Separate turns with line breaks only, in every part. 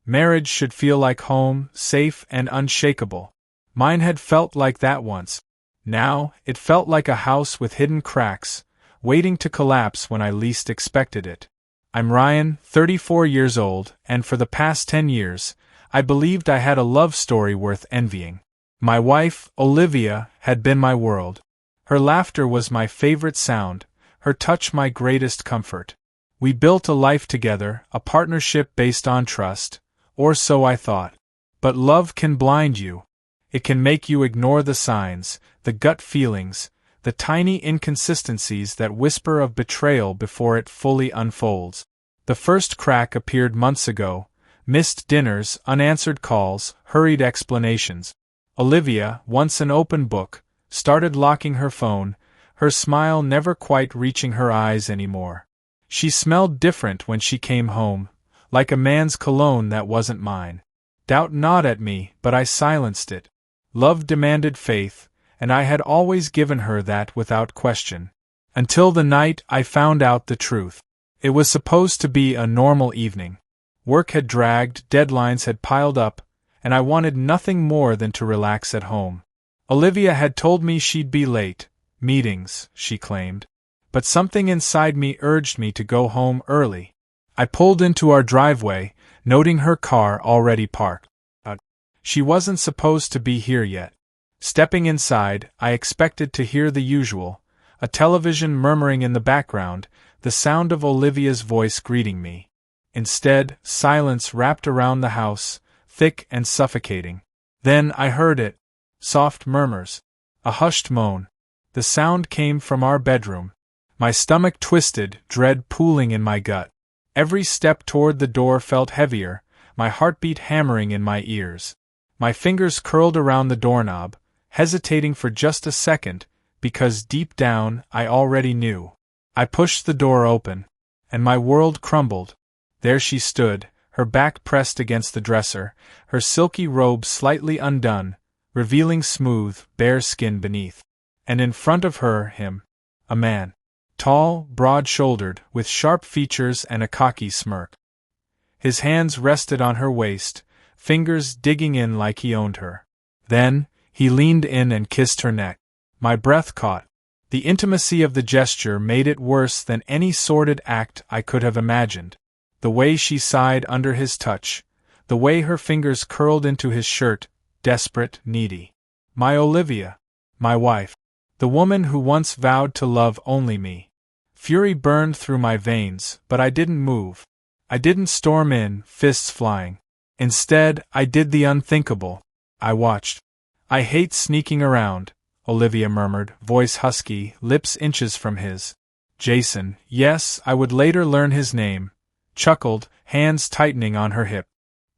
Marriage should feel like home, safe and unshakable. Mine had felt like that once. Now, it felt like a house with hidden cracks, waiting to collapse when I least expected it. I'm Ryan, 34 years old, and for the past 10 years, I believed I had a love story worth envying. My wife, Olivia, had been my world. Her laughter was my favorite sound, her touch my greatest comfort. We built a life together, a partnership based on trust, or so I thought. But love can blind you. It can make you ignore the signs, the gut feelings, the tiny inconsistencies that whisper of betrayal before it fully unfolds. The first crack appeared months ago: missed dinners, unanswered calls, hurried explanations. Olivia, once an open book, started locking her phone, her smile never quite reaching her eyes anymore. She smelled different when she came home, like a man's cologne that wasn't mine. Doubt gnawed at me, but I silenced it. Love demanded faith, and I had always given her that without question. Until the night I found out the truth. It was supposed to be a normal evening. Work had dragged, deadlines had piled up, and I wanted nothing more than to relax at home. Olivia had told me she'd be late. Meetings, she claimed. But something inside me urged me to go home early. I pulled into our driveway, noting her car already parked. She wasn't supposed to be here yet. Stepping inside, I expected to hear the usual, a television murmuring in the background, the sound of Olivia's voice greeting me. Instead, silence wrapped around the house, thick and suffocating. Then I heard it. Soft murmurs. A hushed moan. The sound came from our bedroom. My stomach twisted, dread pooling in my gut. Every step toward the door felt heavier, my heartbeat hammering in my ears. My fingers curled around the doorknob, hesitating for just a second, because deep down I already knew. I pushed the door open, and my world crumbled. There she stood, her back pressed against the dresser, her silky robe slightly undone, revealing smooth, bare skin beneath. And in front of her, him. A man. Tall, broad-shouldered, with sharp features and a cocky smirk. His hands rested on her waist, fingers digging in like he owned her. Then, he leaned in and kissed her neck. My breath caught. The intimacy of the gesture made it worse than any sordid act I could have imagined. The way she sighed under his touch, the way her fingers curled into his shirt, desperate, needy. My Olivia. My wife. The woman who once vowed to love only me. Fury burned through my veins, but I didn't move. I didn't storm in, fists flying. Instead, I did the unthinkable. I watched. I hate sneaking around, Olivia murmured, voice husky, lips inches from his. Jason, yes, I would later learn his name, chuckled, hands tightening on her hip.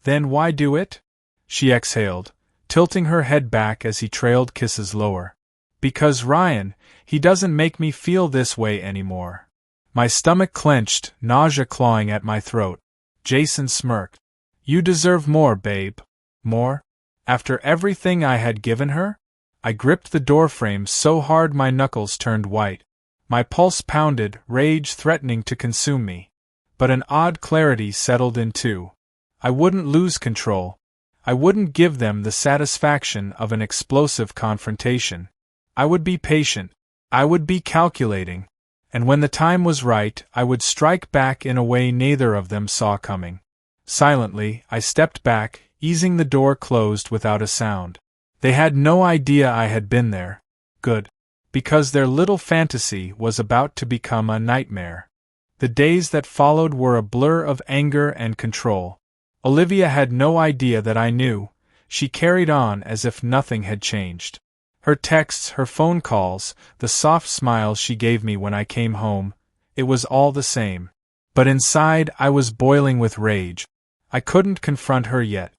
Then why do it? She exhaled, tilting her head back as he trailed kisses lower. Because Ryan, he doesn't make me feel this way anymore. My stomach clenched, nausea clawing at my throat. Jason smirked. You deserve more, babe. More? After everything I had given her? I gripped the doorframe so hard my knuckles turned white. My pulse pounded, rage threatening to consume me. But an odd clarity settled in too. I wouldn't lose control. I wouldn't give them the satisfaction of an explosive confrontation. I would be patient. I would be calculating. And when the time was right, I would strike back in a way neither of them saw coming. Silently, I stepped back, easing the door closed without a sound. They had no idea I had been there. Good. Because their little fantasy was about to become a nightmare. The days that followed were a blur of anger and control. Olivia had no idea that I knew. She carried on as if nothing had changed. Her texts, her phone calls, the soft smiles she gave me when I came home, it was all the same. But inside I was boiling with rage. I couldn't confront her yet.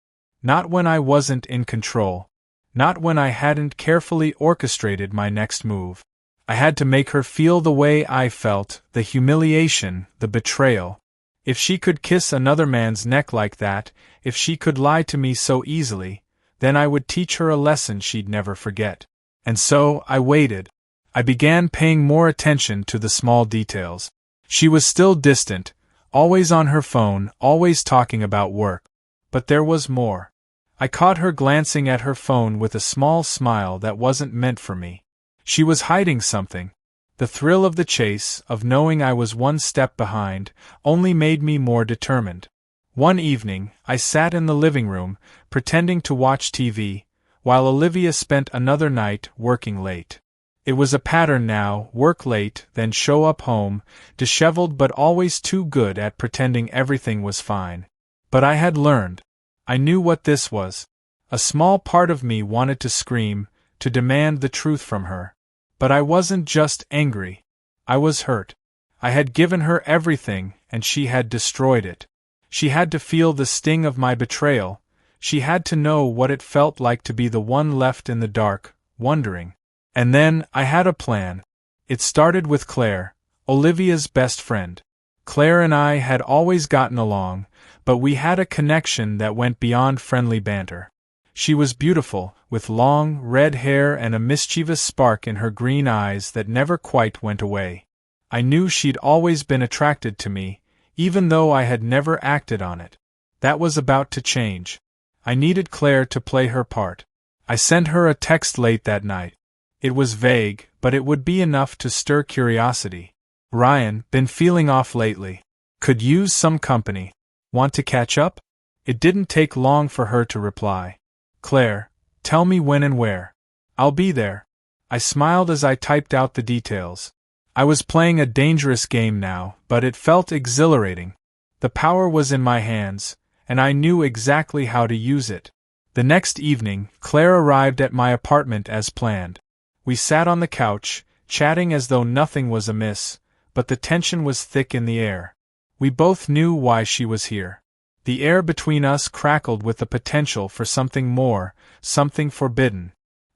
Not when I wasn't in control. Not when I hadn't carefully orchestrated my next move. I had to make her feel the way I felt, the humiliation, the betrayal. If she could kiss another man's neck like that, if she could lie to me so easily, then I would teach her a lesson she'd never forget. And so, I waited. I began paying more attention to the small details. She was still distant, always on her phone, always talking about work. But there was more. I caught her glancing at her phone with a small smile that wasn't meant for me. She was hiding something. The thrill of the chase, of knowing I was one step behind, only made me more determined. One evening, I sat in the living room, pretending to watch TV, while Olivia spent another night working late. It was a pattern now: work late, then show up home, disheveled but always too good at pretending everything was fine. But I had learned. I knew what this was. A small part of me wanted to scream, to demand the truth from her. But I wasn't just angry. I was hurt. I had given her everything, and she had destroyed it. She had to feel the sting of my betrayal. She had to know what it felt like to be the one left in the dark, wondering. And then, I had a plan. It started with Claire, Olivia's best friend. Claire and I had always gotten along, but we had a connection that went beyond friendly banter. She was beautiful, with long, red hair and a mischievous spark in her green eyes that never quite went away. I knew she'd always been attracted to me, even though I had never acted on it. That was about to change. I needed Claire to play her part. I sent her a text late that night. It was vague, but it would be enough to stir curiosity. "Ryan, been feeling off lately. Could use some company. Want to catch up?" It didn't take long for her to reply. "Claire, tell me when and where. I'll be there." I smiled as I typed out the details. I was playing a dangerous game now, but it felt exhilarating. The power was in my hands, and I knew exactly how to use it. The next evening, Claire arrived at my apartment as planned. We sat on the couch, chatting as though nothing was amiss, but the tension was thick in the air. We both knew why she was here. The air between us crackled with the potential for something more, something forbidden.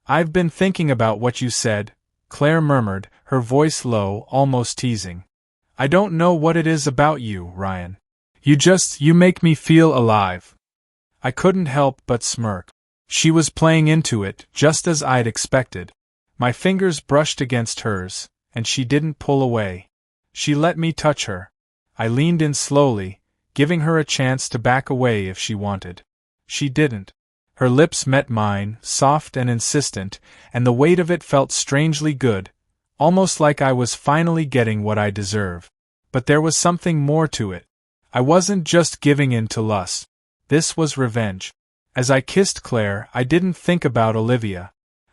"I've been thinking about what you said," Claire murmured, her voice low, almost teasing. "I don't know what it is about you, Ryan. You make me feel alive." I couldn't help but smirk. She was playing into it, just as I'd expected. My fingers brushed against hers, and she didn't pull away. She let me touch her. I leaned in slowly, giving her a chance to back away if she wanted. She didn't. Her lips met mine, soft and insistent, and the weight of it felt strangely good, almost like I was finally getting what I deserve. But there was something more to it. I wasn't just giving in to lust. This was revenge. As I kissed Claire, I didn't think about Olivia.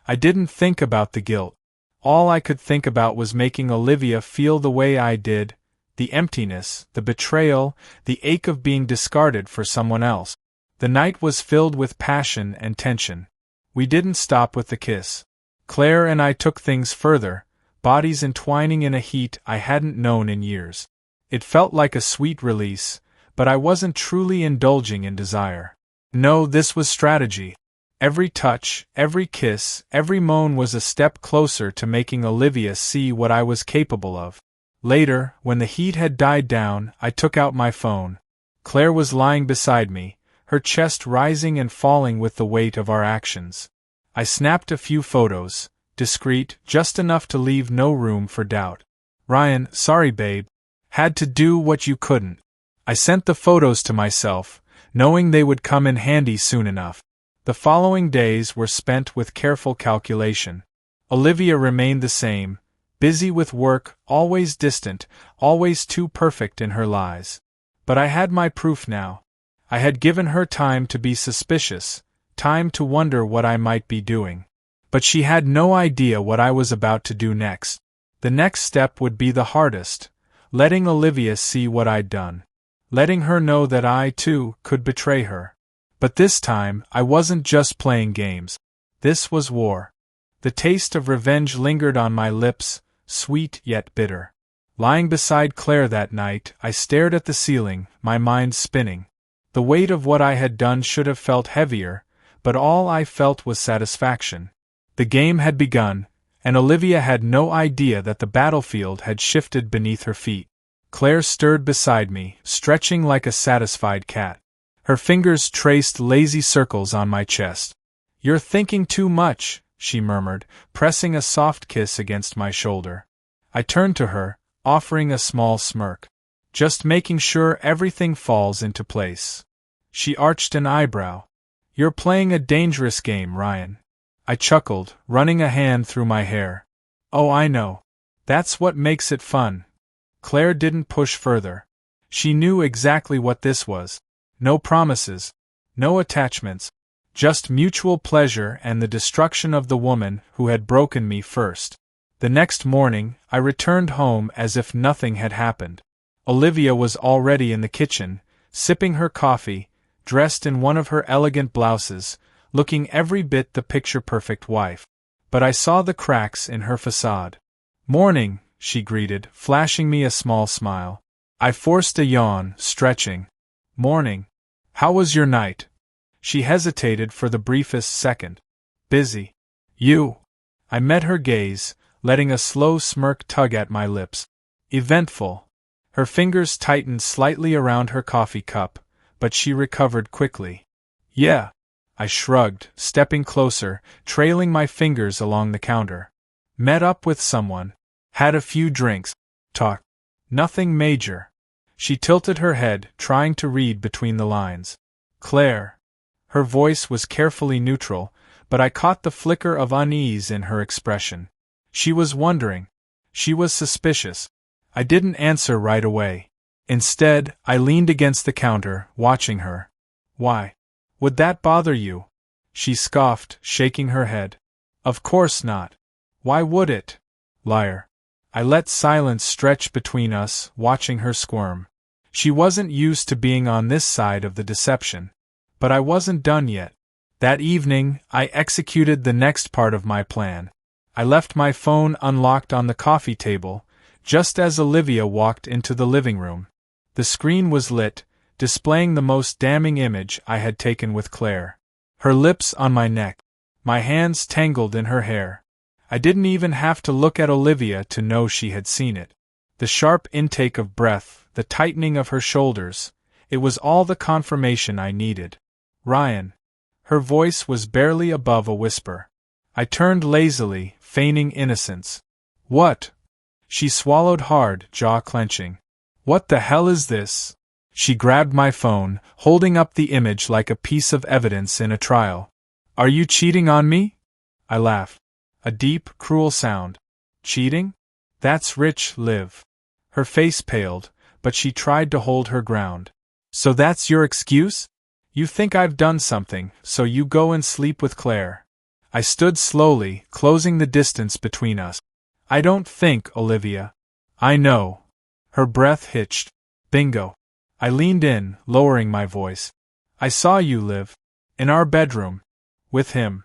I didn't think about the guilt. All I could think about was making Olivia feel the way I did, the emptiness, the betrayal, the ache of being discarded for someone else. The night was filled with passion and tension. We didn't stop with the kiss. Claire and I took things further, bodies entwining in a heat I hadn't known in years. It felt like a sweet release, but I wasn't truly indulging in desire. No, this was strategy. Every touch, every kiss, every moan was a step closer to making Olivia see what I was capable of. Later, when the heat had died down, I took out my phone. Claire was lying beside me, her chest rising and falling with the weight of our actions. I snapped a few photos, discreet, just enough to leave no room for doubt. "Ryan, sorry babe. Had to do what you couldn't." I sent the photos to myself, knowing they would come in handy soon enough. The following days were spent with careful calculation. Olivia remained the same, busy with work, always distant, always too perfect in her lies. But I had my proof now. I had given her time to be suspicious, time to wonder what I might be doing. But she had no idea what I was about to do next. The next step would be the hardest, letting Olivia see what I'd done. Letting her know that I, too, could betray her. But this time, I wasn't just playing games. This was war. The taste of revenge lingered on my lips, sweet yet bitter. Lying beside Claire that night, I stared at the ceiling, my mind spinning. The weight of what I had done should have felt heavier, but all I felt was satisfaction. The game had begun, and Olivia had no idea that the battlefield had shifted beneath her feet. Claire stirred beside me, stretching like a satisfied cat. Her fingers traced lazy circles on my chest. "You're thinking too much," she murmured, pressing a soft kiss against my shoulder. I turned to her, offering a small smirk. "Just making sure everything falls into place." She arched an eyebrow. You're playing a dangerous game, Ryan. I chuckled, running a hand through my hair. Oh, I know. That's what makes it fun. Claire didn't push further. She knew exactly what this was. No promises. No attachments. Just mutual pleasure and the destruction of the woman who had broken me first. The next morning, I returned home as if nothing had happened. Olivia was already in the kitchen, sipping her coffee, dressed in one of her elegant blouses, looking every bit the picture-perfect wife. But I saw the cracks in her facade. "Morning," she greeted, flashing me a small smile. I forced a yawn, stretching. "Morning. How was your night?" She hesitated for the briefest second. "Busy. You?" I met her gaze, letting a slow smirk tug at my lips. "Eventful." Her fingers tightened slightly around her coffee cup, but she recovered quickly. "Yeah." I shrugged, stepping closer, trailing my fingers along the counter. "Met up with someone. Had a few drinks. Talk. Nothing major." She tilted her head, trying to read between the lines. "Claire." Her voice was carefully neutral, but I caught the flicker of unease in her expression. She was wondering. She was suspicious. I didn't answer right away. Instead, I leaned against the counter, watching her. "Why? Would that bother you?" She scoffed, shaking her head. "Of course not. Why would it? Liar." I let silence stretch between us, watching her squirm. She wasn't used to being on this side of the deception. But I wasn't done yet. That evening, I executed the next part of my plan. I left my phone unlocked on the coffee table, just as Olivia walked into the living room. The screen was lit, displaying the most damning image I had taken with Claire. Her lips on my neck. My hands tangled in her hair. I didn't even have to look at Olivia to know she had seen it. The sharp intake of breath, the tightening of her shoulders, it was all the confirmation I needed. "Ryan." Her voice was barely above a whisper. I turned lazily, feigning innocence. "What?" She swallowed hard, jaw clenching. "What the hell is this?" She grabbed my phone, holding up the image like a piece of evidence in a trial. "Are you cheating on me?" I laughed. A deep, cruel sound. "Cheating? That's rich, Liv." Her face paled, but she tried to hold her ground. "So that's your excuse? You think I've done something, so you go and sleep with Claire." I stood slowly, closing the distance between us. "I don't think, Olivia." "I know." Her breath hitched. "Bingo." I leaned in, lowering my voice. "I saw you, Liv. In our bedroom. With him."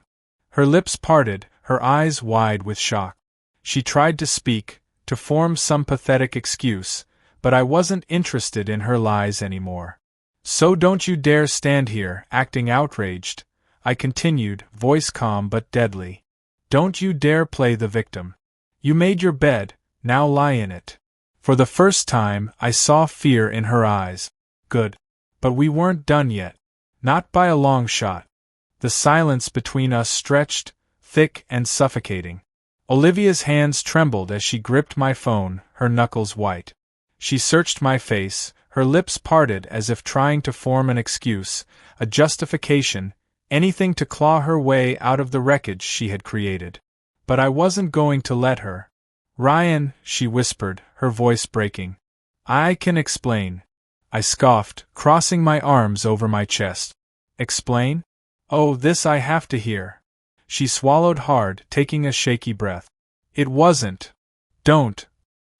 Her lips parted, her eyes wide with shock. She tried to speak, to form some pathetic excuse, but I wasn't interested in her lies anymore. "So don't you dare stand here, acting outraged," I continued, voice calm but deadly. "Don't you dare play the victim. You made your bed, now lie in it." For the first time, I saw fear in her eyes. Good. But we weren't done yet. Not by a long shot. The silence between us stretched, thick and suffocating. Olivia's hands trembled as she gripped my phone, her knuckles white. She searched my face, her lips parted as if trying to form an excuse, a justification, anything to claw her way out of the wreckage she had created. But I wasn't going to let her. "Ryan," she whispered, her voice breaking. "I can explain." I scoffed, crossing my arms over my chest. "Explain? Oh, this I have to hear." She swallowed hard, taking a shaky breath. "It wasn't." "Don't."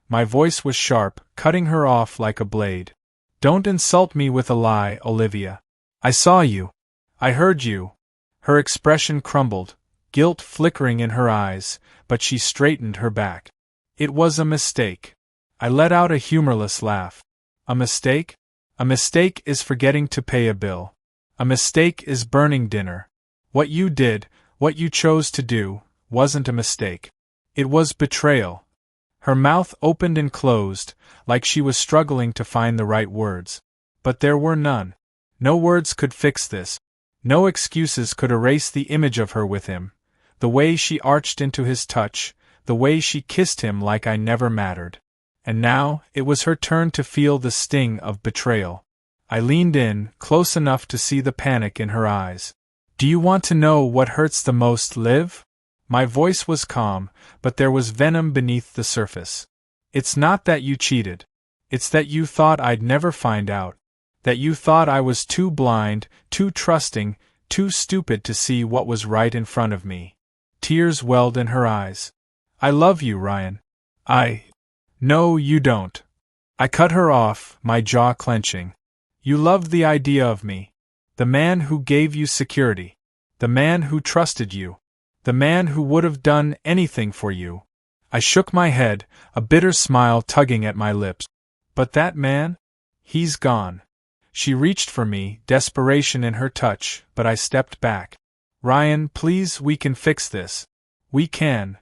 My voice was sharp, cutting her off like a blade. "Don't insult me with a lie, Olivia. I saw you. I heard you." Her expression crumbled, guilt flickering in her eyes, but she straightened her back. "It was a mistake." I let out a humorless laugh. "A mistake? A mistake is forgetting to pay a bill. A mistake is burning dinner. What you did, what you chose to do, wasn't a mistake. It was betrayal." Her mouth opened and closed, like she was struggling to find the right words. But there were none. No words could fix this. No excuses could erase the image of her with him. The way she arched into his touch, the way she kissed him like I never mattered. And now, it was her turn to feel the sting of betrayal. I leaned in, close enough to see the panic in her eyes. Do you want to know what hurts the most, Liv? My voice was calm, but there was venom beneath the surface. It's not that you cheated. It's that you thought I'd never find out. That you thought I was too blind, too trusting, too stupid to see what was right in front of me. Tears welled in her eyes. I love you, Ryan. No, you don't. I cut her off, my jaw clenching. You loved the idea of me. The man who gave you security. The man who trusted you. The man who would have done anything for you. I shook my head, a bitter smile tugging at my lips. But that man? He's gone. She reached for me, desperation in her touch, but I stepped back. Ryan, please, we can fix this. We can.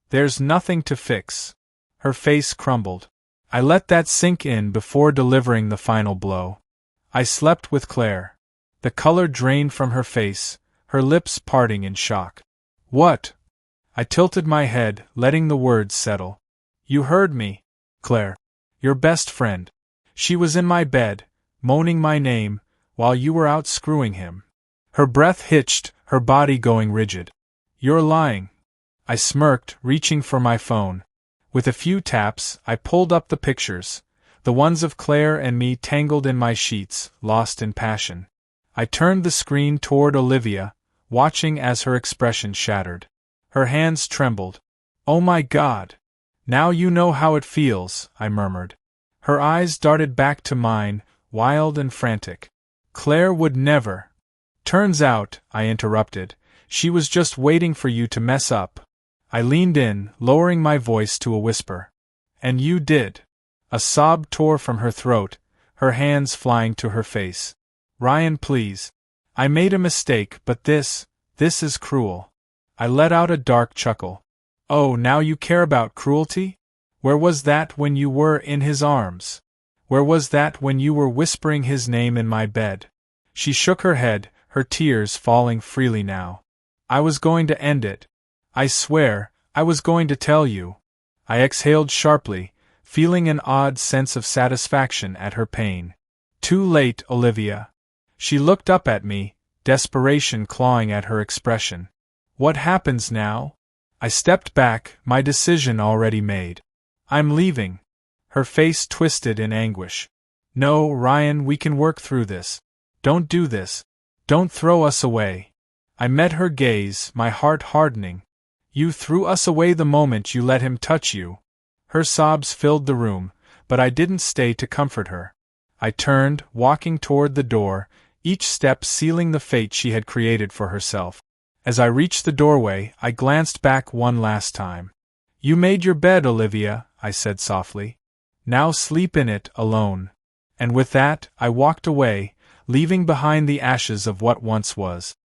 There's nothing to fix. Her face crumbled. I let that sink in before delivering the final blow. I slept with Claire. The color drained from her face, her lips parting in shock. What? I tilted my head, letting the words settle. You heard me, Claire. Your best friend. She was in my bed, moaning my name, while you were out screwing him. Her breath hitched, her body going rigid. You're lying. I smirked, reaching for my phone. With a few taps, I pulled up the pictures, the ones of Claire and me tangled in my sheets, lost in passion. I turned the screen toward Olivia, watching as her expression shattered. Her hands trembled. Oh my God! Now you know how it feels, I murmured. Her eyes darted back to mine, wild and frantic. Claire would never. Turns out, I interrupted, she was just waiting for you to mess up. I leaned in, lowering my voice to a whisper. And you did. A sob tore from her throat, her hands flying to her face. Ryan, please. I made a mistake, but this is cruel. I let out a dark chuckle. Oh, now you care about cruelty? Where was that when you were in his arms? Where was that when you were whispering his name in my bed? She shook her head, her tears falling freely now. I was going to end it. I swear, I was going to tell you. I exhaled sharply, feeling an odd sense of satisfaction at her pain. Too late, Olivia. She looked up at me, desperation clawing at her expression. What happens now? I stepped back, my decision already made. I'm leaving. Her face twisted in anguish. No, Ryan, we can work through this. Don't do this. Don't throw us away. I met her gaze, my heart hardening. You threw us away the moment you let him touch you. Her sobs filled the room, but I didn't stay to comfort her. I turned, walking toward the door, each step sealing the fate she had created for herself. As I reached the doorway, I glanced back one last time. You made your bed, Olivia, I said softly. Now sleep in it, alone. And with that, I walked away, leaving behind the ashes of what once was.